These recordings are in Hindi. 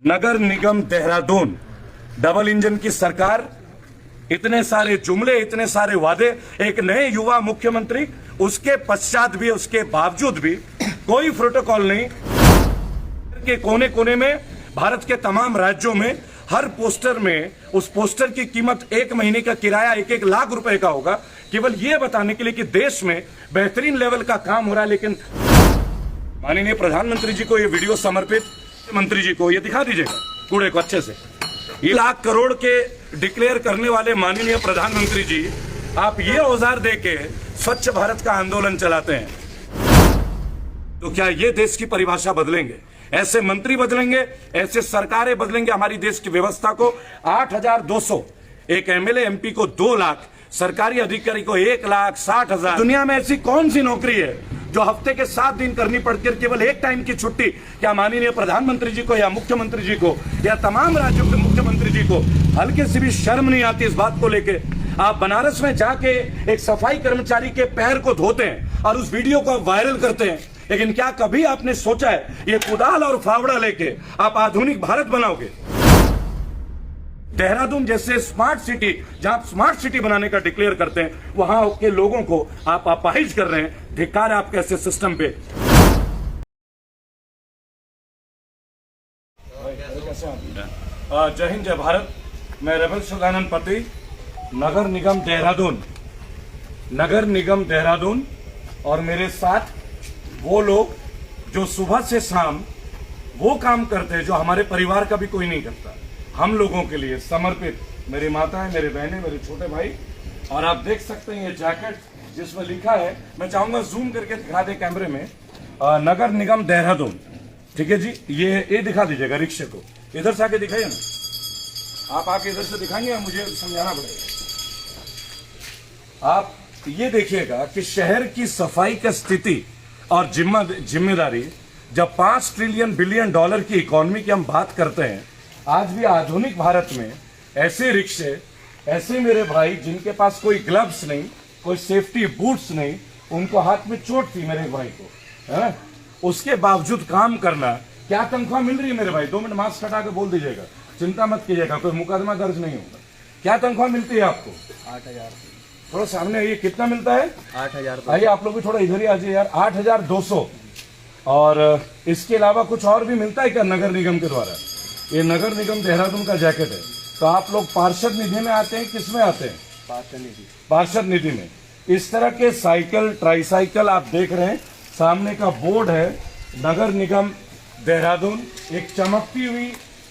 नगर निगम देहरादून डबल इंजन की सरकार, इतने सारे जुमले, इतने सारे वादे, एक नए युवा मुख्यमंत्री, उसके पश्चात भी, उसके बावजूद भी कोई प्रोटोकॉल नहीं। के कोने कोने में, भारत के तमाम राज्यों में, हर पोस्टर में उस पोस्टर की कीमत 1 महीने का किराया 1-1 लाख रुपए का होगा, केवल यह बताने के लिए कि देश में बेहतरीन लेवल का काम हो रहा है। लेकिन माननीय प्रधानमंत्री जी को यह वीडियो समर्पित, मंत्री जी को ये दिखा दीजिएगा कूड़े को अच्छे से। ये लाख करोड़ के डिक्लेयर करने वाले माननीय प्रधानमंत्री जी, आप ये औजार देके स्वच्छ भारत का आंदोलन चलाते हैं, तो क्या ये देश की परिभाषा बदलेंगे? ऐसे मंत्री बदलेंगे, ऐसे सरकारें बदलेंगे हमारी देश की व्यवस्था को? 8,200, एक एमएलए एमपी को 2 लाख, सरकारी अधिकारी को 1,60,000। दुनिया में ऐसी कौन सी नौकरी है जो हफ्ते के 7 दिन करनी पड़ती है, केवल एक टाइम की छुट्टी? क्या माननीय प्रधानमंत्री जी को या मुख्यमंत्री जी को या तमाम राज्यों के मुख्यमंत्री जी को हल्के से भी शर्म नहीं आती इस बात को लेके? आप बनारस में जाके एक सफाई कर्मचारी के पैर को धोते हैं और उस वीडियो को वायरल करते हैं, लेकिन क्या कभी आपने सोचा है ये कुदाल और फावड़ा लेके आप आधुनिक भारत बनाओगे? देहरादून जैसे स्मार्ट सिटी, जहां आप स्मार्ट सिटी बनाने का डिक्लेयर करते हैं, वहां के लोगों को आप अपाहिज कर रहे हैं। धिक्कार है आपके ऐसे सिस्टम पे। जय हिंद, जय भारत। मैं रेबल सदानंद पति, नगर निगम देहरादून, और मेरे साथ वो लोग जो सुबह से शाम वो काम करते हैं जो हमारे परिवार का भी कोई नहीं करता, हम लोगों के लिए समर्पित। मेरी माताएं, मेरे बहनें, मेरे छोटे भाई, और आप देख सकते हैं ये जैकेट जिसमें लिखा है, मैं चाहूंगा जूम करके दिखा दे कैमरे में, नगर निगम देहरादून। ठीक है जी, ये दिखा दीजिएगा रिक्शे को, इधर से आके दिखाइए ना, आप आके इधर से दिखाएंगे, मुझे समझाना पड़ेगा। आप ये देखिएगा कि शहर की सफाई की स्थिति और जिम्मेदारी, जब 5 ट्रिलियन बिलियन डॉलर की इकोनॉमी की हम बात करते हैं, आज भी आधुनिक भारत में ऐसे रिक्शे, ऐसे मेरे भाई जिनके पास कोई ग्लव्स नहीं, कोई सेफ्टी बूट्स नहीं, उनको हाथ में चोट थी मेरे भाई को, है, उसके बावजूद काम करना। क्या तनख्वाह मिल रही है मेरे भाई? 2 मिनट मास्क हटा के बोल दीजिएगा, चिंता मत कीजिएगा, कोई मुकदमा दर्ज नहीं होगा। क्या तनख्वाह मिलती है आपको? 8,000। थोड़ा सामने आइए, कितना मिलता है? 8,000। आइए आप लोग भी थोड़ा इधर ही आ जाइए यार। 8,200। और इसके अलावा कुछ और भी मिलता है क्या नगर निगम के द्वारा? ये नगर निगम देहरादून का जैकेट है। तो आप लोग पार्षद निधि में आते हैं, किस में आते हैं? पार्षद निधि में। इस तरह के साइकिल, ट्राईसाइकिल आप देख रहे हैं, सामने का बोर्ड है नगर निगम देहरादून। एक चमकती हुई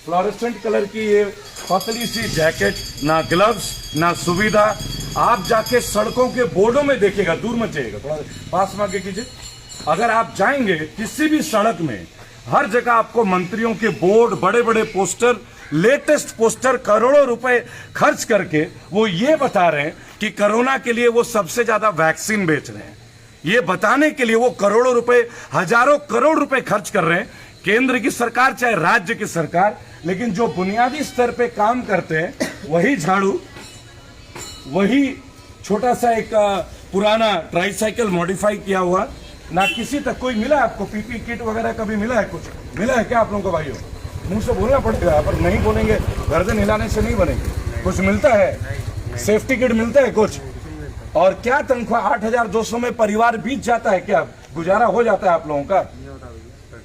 फ्लोरेसेंट कलर की ये पतली सी जैकेट, ना ग्लव्स ना सुविधा। आप जाके सड़कों के बोर्डों में देखिएगा, दूर मत जाइएगा, थोड़ा पास में आके कीजिए। अगर आप जाएंगे किसी भी सड़क में, हर जगह आपको मंत्रियों के बोर्ड, बड़े बड़े पोस्टर, लेटेस्ट पोस्टर, करोड़ों रुपए खर्च करके वो ये बता रहे हैं कि कोरोना के लिए वो सबसे ज्यादा वैक्सीन बेच रहे हैं। ये बताने के लिए वो करोड़ों रुपए, हजारों करोड़ रुपए खर्च कर रहे हैं, केंद्र की सरकार चाहे राज्य की सरकार। लेकिन जो बुनियादी स्तर पे काम करते हैं, वही झाड़ू, वही छोटा सा एक पुराना ट्राईसाइकिल मॉडिफाई किया हुआ, ना किसी तक कोई मिला आपको? पीपी किट वगैरह कभी मिला है? कुछ मिला है क्या आप लोगों को भाइयों? मुंह से बोलना पड़ेगा, पर नहीं बोलेंगे, गर्दन हिलाने से नहीं बनेंगे। कुछ मिलता है? सेफ्टी किट मिलता है कुछ? और क्या तनख्वाह? 8,200 में परिवार बीत जाता है क्या? गुजारा हो जाता है आप लोगों का?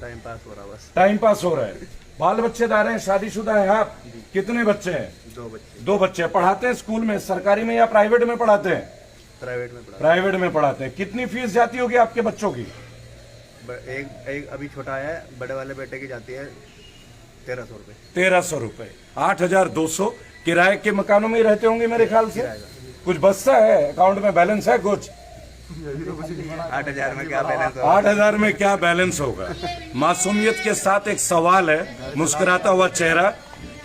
टाइम पास हो रहा, बस टाइम पास हो रहा है। बाल बच्चेदार हैं, शादीशुदा हैं आप? कितने बच्चे हैं? 2 बच्चे। 2 बच्चे। पढ़ाते हैं स्कूल में, सरकारी में या प्राइवेट में पढ़ाते हैं? प्राइवेट में पढ़ाते हैं। कितनी फीस जाती होगी आपके बच्चों की? एक अभी छोटा है, बड़े वाले बेटे की जाती है 1,300 रुपए। 1,300 रुपए। 8,200 किराए के मकानों में ही रहते होंगे मेरे ख्याल से। कुछ बचता है अकाउंट में, बैलेंस है कुछ? 8,000 में क्या बैलेंस होगा? 8,000 में क्या बैलेंस होगा? मासूमियत के साथ एक सवाल है, मुस्कुराता हुआ चेहरा,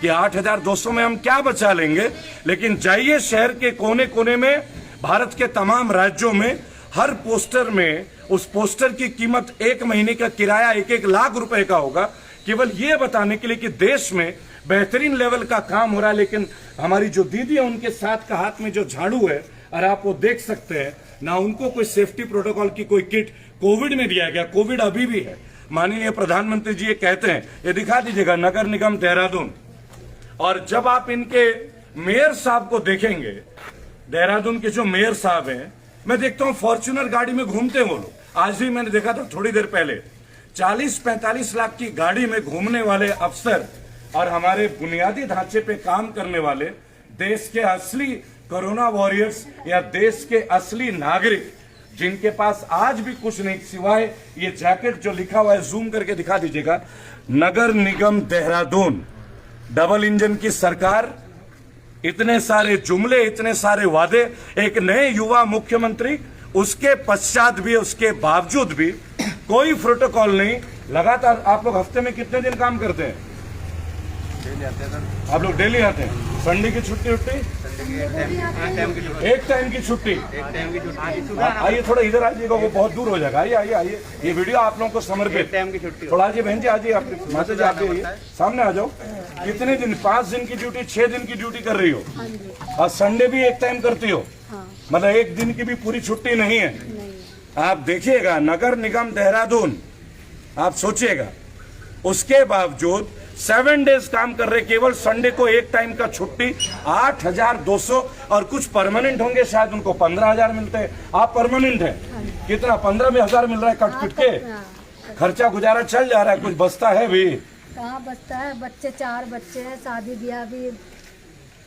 कि 8,200 में हम क्या बचा लेंगे? लेकिन जाइए शहर के कोने कोने में, भारत के तमाम राज्यों में, हर पोस्टर में उस पोस्टर की कीमत 1 महीने का किराया 1-1 लाख रुपए का होगा, केवल ये बताने के लिए कि देश में बेहतरीन लेवल का काम हो रहा है। लेकिन हमारी जो दीदी है, उनके साथ का हाथ में जो झाड़ू है, और आप वो देख सकते हैं ना, उनको कोई सेफ्टी प्रोटोकॉल की कोई किट कोविड में दिया गया। कोविड अभी भी है, माननीय प्रधानमंत्री जी ये कहते हैं, ये दिखा दीजिएगा नगर निगम देहरादून। और जब आप इनके मेयर साहब को देखेंगे, देहरादून के जो मेयर साहब हैं, मैं देखता हूं फॉर्च्यूनर गाड़ी में घूमते हैं वो लोग। आज भी मैंने देखा था थोड़ी देर पहले 40-45 लाख की गाड़ी में घूमने वाले अफसर और हमारे बुनियादी ढांचे पे काम करने वाले देश के असली कोरोना वॉरियर्स या देश के असली नागरिक, जिनके पास आज भी कुछ नहीं सिवाय ये जैकेट जो लिखा हुआ है, जूम करके दिखा दीजिएगा, नगर निगम देहरादून, डबल इंजन की सरकार, इतने सारे जुमले, इतने सारे वादे, एक नए युवा मुख्यमंत्री, उसके पश्चात भी, उसके बावजूद भी कोई प्रोटोकॉल नहीं। लगातार आप लोग हफ्ते में कितने दिन काम करते हैं? डेली आते हैं सर। आप लोग डेली आते हैं? संडे की छुट्टी उट्टी? एक टाइम की छुट्टी। आइए थोड़ा इधर आइएगा, वो बहुत दूर हो जाएगा। आइए आइए आइए, ये वीडियो आप लोगों को समर्पित। टाइम की छुट्टी। थोड़ा आइए बहन जी, आइए, आप माता जी आप आइए, सामने आ जाओ। कितने दिन? 5 दिन की ड्यूटी, 6 दिन की ड्यूटी कर रही हो, और संडे भी एक टाइम करती हो, मतलब एक दिन की भी पूरी छुट्टी नहीं है। आप देखिएगा नगर निगम देहरादून, आप सोचिएगा, उसके बावजूद 7 डेज काम कर रहे, केवल संडे को एक टाइम का छुट्टी, 8,200, और कुछ परमानेंट होंगे शायद उनको 15,000 मिलते हैं। आप परमानेंट है, कितना? 15,000 मिल रहा है कट पिट के, खर्चा गुजारा चल जा रहा है, कुछ बचता है भी? कहाँ बचता है? बच्चे 4 बच्चे हैं, शादी ब्याह भी,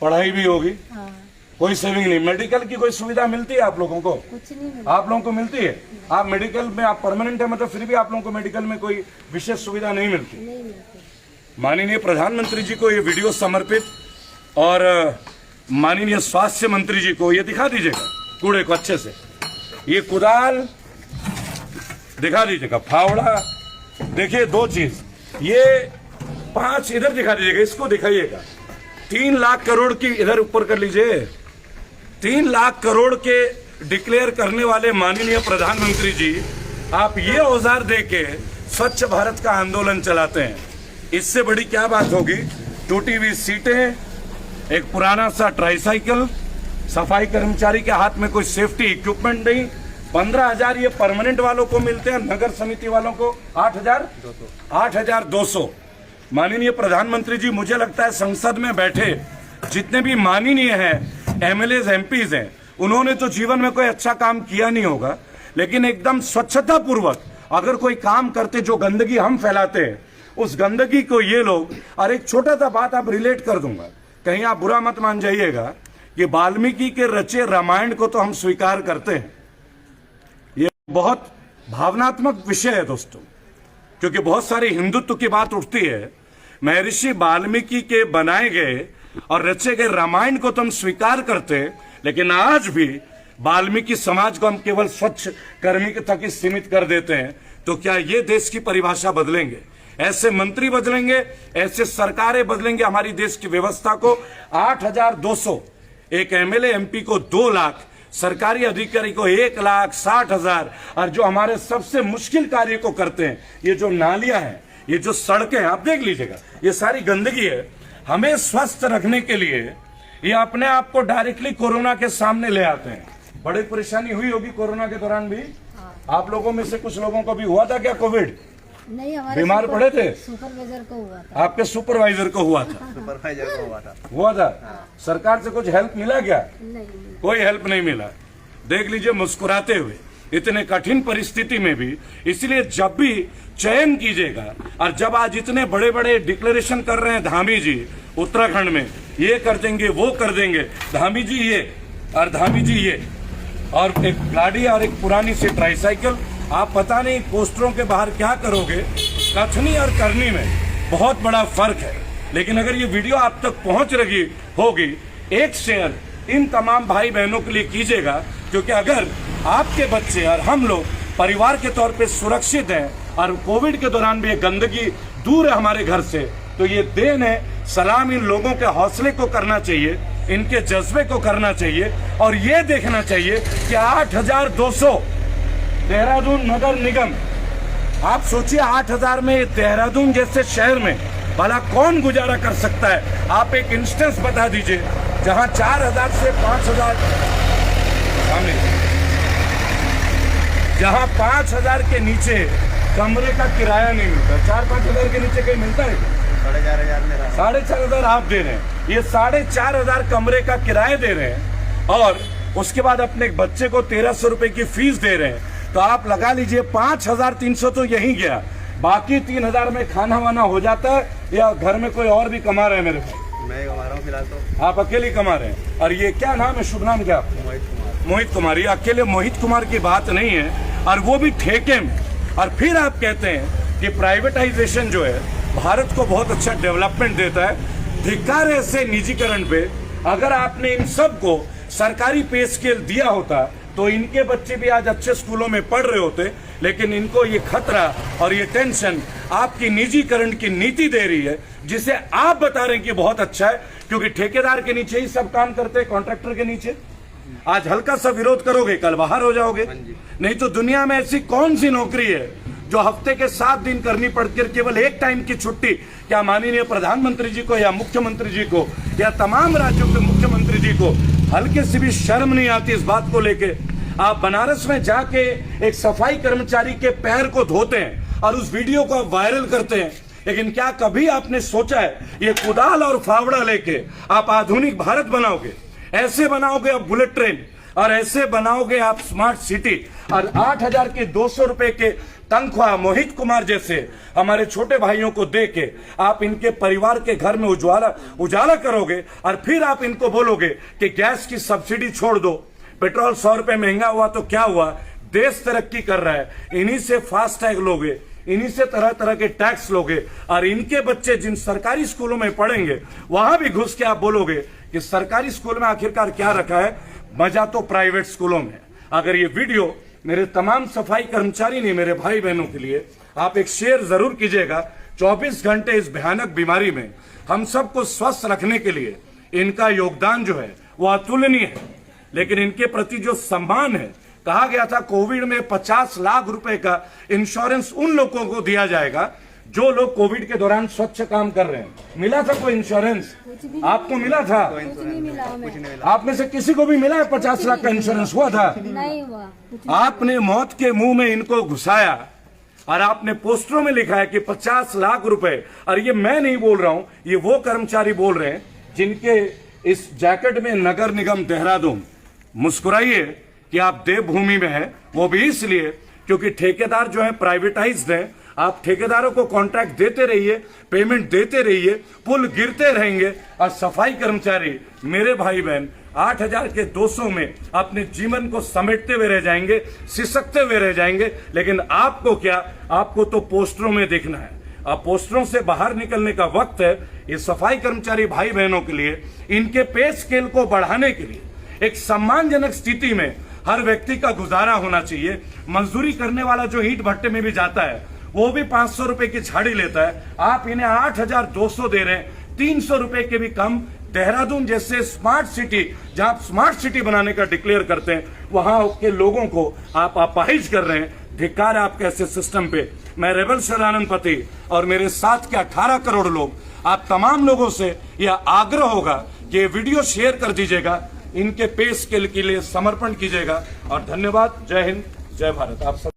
पढ़ाई भी होगी, हाँ, कोई सेविंग नहीं। मेडिकल की कोई सुविधा मिलती है आप लोगों को? कुछ नहीं मिला। आप लोगों को मिलती है? आप मेडिकल में, आप परमानेंट है मतलब, फिर भी आप लोगों को मेडिकल में कोई विशेष सुविधा नहीं मिलती? नहीं मिलती। माननीय प्रधानमंत्री जी को ये वीडियो समर्पित, और माननीय स्वास्थ्य मंत्री जी को ये दिखा दीजिएगा कूड़े को अच्छे से, ये कुदाल दिखा दीजिएगा, फावड़ा। देखिए 2 चीज, ये 5 इधर दिखा दीजिएगा, इसको दिखाइएगा। 3 लाख करोड़ की, इधर ऊपर कर लीजिए, 3 लाख करोड़ के डिक्लेयर करने वाले माननीय प्रधानमंत्री जी, आप ये औजार देके स्वच्छ भारत का आंदोलन चलाते हैं। इससे बड़ी क्या बात होगी? टूटी हुई सीटें, एक पुराना सा ट्राईसाइकिल, सफाई कर्मचारी के हाथ में कोई सेफ्टी इक्विपमेंट नहीं। 15,000 ये परमानेंट वालों को मिलते हैं, नगर समिति वालों को 8,200। माननीय प्रधानमंत्री जी, मुझे लगता है संसद में बैठे जितने भी माननीय हैं एमएलए एमपीज हैं, उन्होंने तो जीवन में कोई अच्छा काम किया नहीं होगा, लेकिन एकदम स्वच्छता पूर्वक अगर कोई काम करते, जो गंदगी हम फैलाते हैं, उस गंदगी को ये लोग, और एक छोटा सा बात आप रिलेट कर दूंगा, कहीं आप बुरा मत मान जाइएगा, कि वाल्मीकि के रचे रामायण को तो हम स्वीकार करते हैं, ये बहुत भावनात्मक विषय है दोस्तों, क्योंकि बहुत सारी हिंदुत्व की बात उठती है। महर्षि वाल्मीकि के बनाए गए और रचे गए रामायण को तो हम स्वीकार करते हैं, लेकिन आज भी वाल्मीकि समाज को हम केवल स्वच्छ कर्मी तक ही सीमित कर देते हैं। तो क्या ये देश की परिभाषा बदलेंगे? ऐसे मंत्री बदलेंगे, ऐसे सरकारें बदलेंगे हमारी देश की व्यवस्था को? 8,200, एक एमएलए एमपी को 2 लाख, सरकारी अधिकारी को 1,60,000, और जो हमारे सबसे मुश्किल कार्य को करते हैं, ये जो नालियां हैं, ये जो सड़कें हैं, आप देख लीजिएगा, ये सारी गंदगी है। हमें स्वस्थ रखने के लिए ये अपने आप को डायरेक्टली कोरोना के सामने ले आते हैं। बड़ी परेशानी हुई होगी कोरोना के दौरान भी? आप लोगों में से कुछ लोगों को भी हुआ था क्या कोविड? नहीं, हमारे बीमार पड़े थे? सुपरवाइजर को हुआ था। आपके सुपरवाइजर को हुआ था? सुपरवाइजर को हुआ था। सरकार से कुछ हेल्प मिला क्या? नहीं, कोई हेल्प नहीं मिला। देख लीजिए मुस्कुराते हुए, इतने कठिन परिस्थिति में भी। इसलिए जब भी चयन कीजिएगा, और जब आज इतने बड़े बड़े डिक्लेरेशन कर रहे हैं धामी जी उत्तराखंड में, ये कर देंगे, वो कर देंगे, धामी जी ये और धामी जी ये, और एक गाड़ी और एक पुरानी सी ट्राईसाइकिल, आप पता नहीं पोस्टरों के बाहर क्या करोगे। कथनी और करनी में बहुत बड़ा फर्क है। लेकिन अगर ये वीडियो आप तक पहुंच रही होगी, एक शेयर इन तमाम भाई बहनों के लिए कीजिएगा, क्योंकि अगर आपके बच्चे और हम लोग परिवार के तौर पे सुरक्षित हैं, और कोविड के दौरान भी ये गंदगी दूर है हमारे घर से, तो ये देन है। सलाम इन लोगों के हौसले को करना चाहिए, इनके जज्बे को करना चाहिए, और ये देखना चाहिए कि 8,200 देहरादून नगर निगम, आप सोचिए 8,000 में देहरादून जैसे शहर में भला कौन गुजारा कर सकता है? आप एक इंस्टेंस बता दीजिए जहां 4,000 से 5,000, जहां 5,000 के नीचे कमरे का किराया नहीं मिलता। 4-5 हजार के नीचे कहीं मिलता है क्या? 4,500 मेरा 4,500 आप दे रहे हैं, ये 4,500 कमरे का किराया दे रहे हैं और उसके बाद अपने बच्चे को 1,300 रुपए की फीस दे रहे हैं। तो आप लगा लीजिए 5,300 तो यही गया, बाकी 3,000 में खाना वाना हो जाता है या घर में कोई और भी कमा रहे हैं? मेरे भाई मैं कमा रहा हूँ फिलहाल तो। आप अकेले कमा रहे हैं। और ये क्या नाम है, शुभ नाम क्या आपका? मोहित कुमार। मोहित कुमार। ये अकेले मोहित कुमार की बात नहीं है, और वो भी ठेके में। और फिर आप कहते हैं कि प्राइवेटाइजेशन जो है भारत को बहुत अच्छा डेवलपमेंट देता है। धिक्कार है ऐसे निजीकरण पे। अगर आपने इन सब को सरकारी पे स्केल दिया होता तो इनके बच्चे भी आज अच्छे स्कूलों में पढ़ रहे होते, लेकिन इनको ये खतरा और ये टेंशन आपकी निजीकरण की नीति दे रही है, जिसे आप बता रहे हैं कि बहुत अच्छा है, क्योंकि ठेकेदार के नीचे ही सब काम करते हैं, कॉन्ट्रैक्टर के नीचे। आज हल्का सा विरोध करोगे, कल बाहर हो जाओगे। नहीं तो दुनिया में ऐसी कौन सी नौकरी है जो हफ्ते के 7 दिन करनी पड़कर केवल एक टाइम की छुट्टी, क्या माननीय प्रधानमंत्री जी को या मुख्यमंत्री जी को या तमाम राज्यों के मुख्यमंत्री जी को हल्के से भी शर्म नहीं आती इस बात को लेके? आप बनारस में जाके एक सफाई कर्मचारी के पैर को धोते हैं और उस वीडियो को आप वायरल करते हैं, लेकिन क्या कभी आपने सोचा है ये कुदाल और फावड़ा लेके आप आधुनिक भारत बनाओगे? ऐसे बनाओगे आप बुलेट ट्रेन, और ऐसे बनाओगे आप स्मार्ट सिटी, और 8,000 के 200 रुपए के तनख्वाह मोहित कुमार जैसे हमारे छोटे भाइयों को दे के आप इनके परिवार के घर में उजाला करोगे, और फिर आप इनको बोलोगे कि गैस की सब्सिडी छोड़ दो, पेट्रोल 100 रुपए महंगा हुआ तो क्या हुआ, देश तरक्की कर रहा है, इन्हीं से फास्ट टैग लोगे, इन्हीं से तरह तरह के टैक्स लोगे, और इनके बच्चे जिन सरकारी स्कूलों में पढ़ेंगे वहां भी घुस के आप बोलोगे कि सरकारी स्कूल में आखिरकार क्या रखा है, मजा तो प्राइवेट स्कूलों में। अगर ये वीडियो मेरे तमाम सफाई कर्मचारी नहीं, मेरे भाई बहनों के लिए आप एक शेयर जरूर कीजिएगा। 24 घंटे इस भयानक बीमारी में हम सबको स्वस्थ रखने के लिए इनका योगदान जो है वो अतुलनीय है, लेकिन इनके प्रति जो सम्मान है, कहा गया था कोविड में 50 लाख रुपए का इंश्योरेंस उन लोगों को दिया जाएगा जो लोग कोविड के दौरान स्वच्छ काम कर रहे हैं। मिला था कोई इंश्योरेंस? आपको मिला था? कुछ नहीं मिला हमें। आप में से किसी को भी मिला है 50 लाख का इंश्योरेंस? हुआ था? नहीं हुआ। आपने मौत के मुंह में इनको घुसाया और आपने पोस्टरों में लिखा है कि 50 लाख रुपए। और ये मैं नहीं बोल रहा हूं, ये वो कर्मचारी बोल रहे हैं जिनके इस जैकेट में नगर निगम देहरादून। मुस्कुराइए कि आप देवभूमि में हैं, वो भी इसलिए क्योंकि ठेकेदार जो है प्राइवेटाइज्ड है। आप ठेकेदारों को कॉन्ट्रैक्ट देते रहिए, पेमेंट देते रहिए, पुल गिरते रहेंगे, और सफाई कर्मचारी मेरे भाई बहन 8,000 के 200 में अपने जीवन को समेटते हुए रह जाएंगे, सिसकते हुए रह जाएंगे। लेकिन आपको क्या, आपको तो पोस्टरों में दिखना है। अब पोस्टरों से बाहर निकलने का वक्त है। ये सफाई कर्मचारी भाई बहनों के लिए इनके पे स्केल को बढ़ाने के लिए एक सम्मानजनक स्थिति में हर व्यक्ति का गुजारा होना चाहिए। मजदूरी करने वाला जो ईंट भट्टे में भी जाता है वो भी 500 रुपए की झाड़ी लेता है, आप इन्हें 8,200 दे रहे हैं, 300 रुपए के भी कम। देहरादून जैसे स्मार्ट सिटी, जहां आप स्मार्ट सिटी बनाने का डिक्लेयर करते हैं, वहां के लोगों को आप अपाहिज कर रहे हैं। धिक्कार है आपके ऐसे सिस्टम पे। मैं रेबल शरानंद पति और मेरे साथ के 18 करोड़ लोग, आप तमाम लोगों से यह आग्रह होगा कि ये वीडियो शेयर कर दीजिएगा, इनके पे स्केल के लिए समर्पण कीजिएगा। और धन्यवाद। जय हिंद, जय भारत। आप सब